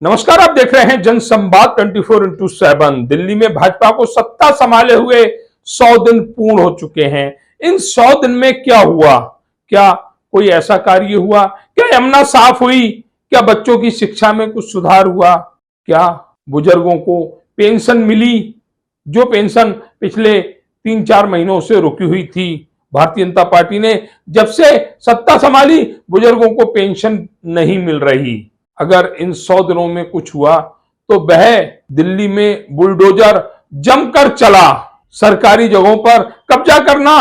नमस्कार, आप देख रहे हैं जनसंवाद 24x7। दिल्ली में भाजपा को सत्ता संभाले हुए 100 दिन पूर्ण हो चुके हैं। इन 100 दिन में क्या हुआ? क्या कोई ऐसा कार्य हुआ? क्या यमुना साफ हुई? क्या बच्चों की शिक्षा में कुछ सुधार हुआ? क्या बुजुर्गों को पेंशन मिली, जो पेंशन पिछले 3-4 महीनों से रुकी हुई थी? भारतीय जनता पार्टी ने जब से सत्ता संभाली, बुजुर्गों को पेंशन नहीं मिल रही। अगर इन 100 दिनों में कुछ हुआ तो वह दिल्ली में बुलडोजर जमकर चला। सरकारी जगहों पर कब्जा करना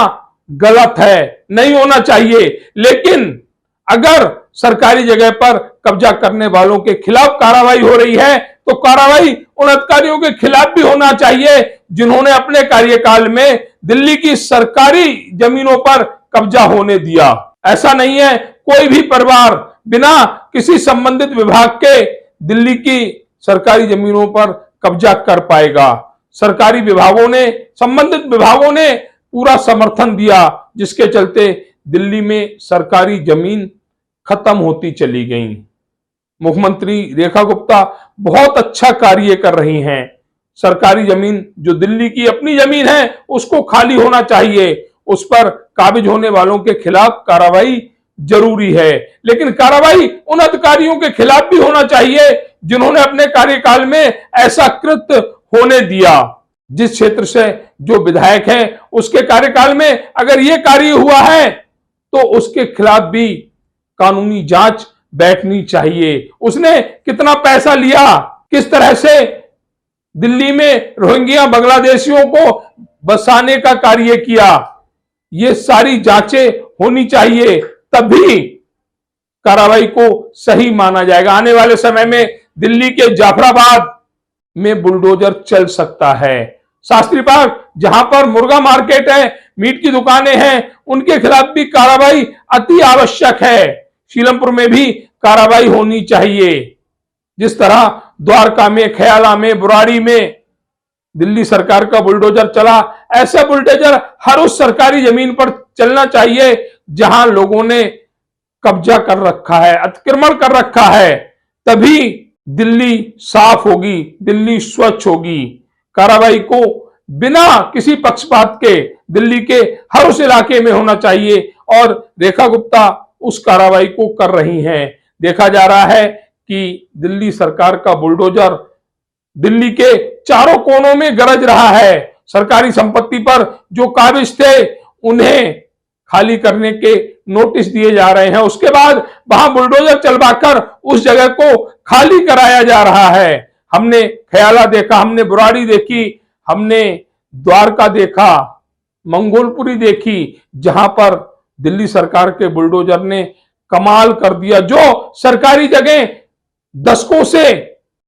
गलत है, नहीं होना चाहिए, लेकिन अगर सरकारी जगह पर कब्जा करने वालों के खिलाफ कार्रवाई हो रही है तो कार्रवाई उन अधिकारियों के खिलाफ भी होना चाहिए जिन्होंने अपने कार्यकाल में दिल्ली की सरकारी जमीनों पर कब्जा होने दिया। ऐसा नहीं है कोई भी परिवार बिना किसी संबंधित विभाग के दिल्ली की सरकारी जमीनों पर कब्जा कर पाएगा। सरकारी विभागों ने, संबंधित विभागों ने पूरा समर्थन दिया, जिसके चलते दिल्ली में सरकारी जमीन खत्म होती चली गई। मुख्यमंत्री रेखा गुप्ता बहुत अच्छा कार्य कर रही हैं। सरकारी जमीन जो दिल्ली की अपनी जमीन है उसको खाली होना चाहिए, उस पर काबिज होने वालों के खिलाफ कार्रवाई जरूरी है, लेकिन कार्रवाई उन अधिकारियों के खिलाफ भी होना चाहिए जिन्होंने अपने कार्यकाल में ऐसा कृत्य होने दिया। जिस क्षेत्र से जो विधायक है उसके कार्यकाल में अगर यह कार्य हुआ है तो उसके खिलाफ भी कानूनी जांच बैठनी चाहिए। उसने कितना पैसा लिया, किस तरह से दिल्ली में रोहिंग्या बांग्लादेशियों को बसाने का कार्य किया, ये सारी जांचें होनी चाहिए, तभी कार्रवाई को सही माना जाएगा। आने वाले समय में दिल्ली के जाफराबाद में बुलडोजर चल सकता है। शास्त्री पार्क, जहां पर मुर्गा मार्केट है, मीट की दुकानें हैं, उनके खिलाफ भी कार्रवाई अति आवश्यक है। शीलमपुर में भी कार्रवाई होनी चाहिए। जिस तरह द्वारका में, ख्याला में, बुराड़ी में दिल्ली सरकार का बुलडोजर चला, ऐसा बुलडोजर हर उस सरकारी जमीन पर चलना चाहिए जहां लोगों ने कब्जा कर रखा है, अतिक्रमण कर रखा है। तभी दिल्ली साफ होगी, दिल्ली स्वच्छ होगी। कार्रवाई को बिना किसी पक्षपात के दिल्ली के हर उस इलाके में होना चाहिए और रेखा गुप्ता उस कार्रवाई को कर रही हैं। देखा जा रहा है कि दिल्ली सरकार का बुलडोजर दिल्ली के चारों कोनों में गरज रहा है। सरकारी संपत्ति पर जो काबिज थे उन्हें खाली करने के नोटिस दिए जा रहे हैं, उसके बाद वहां बुलडोजर चलवाकर उस जगह को खाली कराया जा रहा है। हमने ख्याला देखा, हमने बुराड़ी देखी, हमने द्वारका देखा, मंगोलपुरी देखी, जहां पर दिल्ली सरकार के बुलडोजर ने कमाल कर दिया। जो सरकारी जगह दशकों से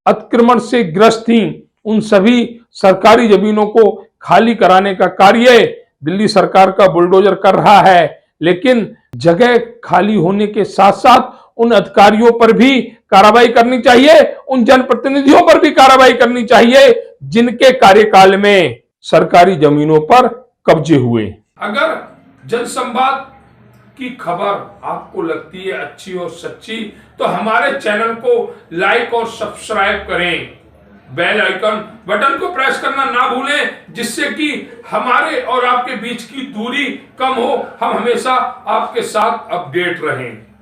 अतिक्रमण से ग्रस्त थी, उन सभी सरकारी जमीनों को खाली कराने का कार्य दिल्ली सरकार का बुलडोजर कर रहा है। लेकिन जगह खाली होने के साथ साथ उन अधिकारियों पर भी कार्रवाई करनी चाहिए, उन जनप्रतिनिधियों पर भी कार्रवाई करनी चाहिए जिनके कार्यकाल में सरकारी जमीनों पर कब्जे हुए। अगर जनसंवाद की खबर आपको लगती है अच्छी और सच्ची तो हमारे चैनल को लाइक और सब्सक्राइब करें। बेल आइकन बटन को प्रेस करना ना भूलें, जिससे कि हमारे और आपके बीच की दूरी कम हो, हम हमेशा आपके साथ अपडेट रहें।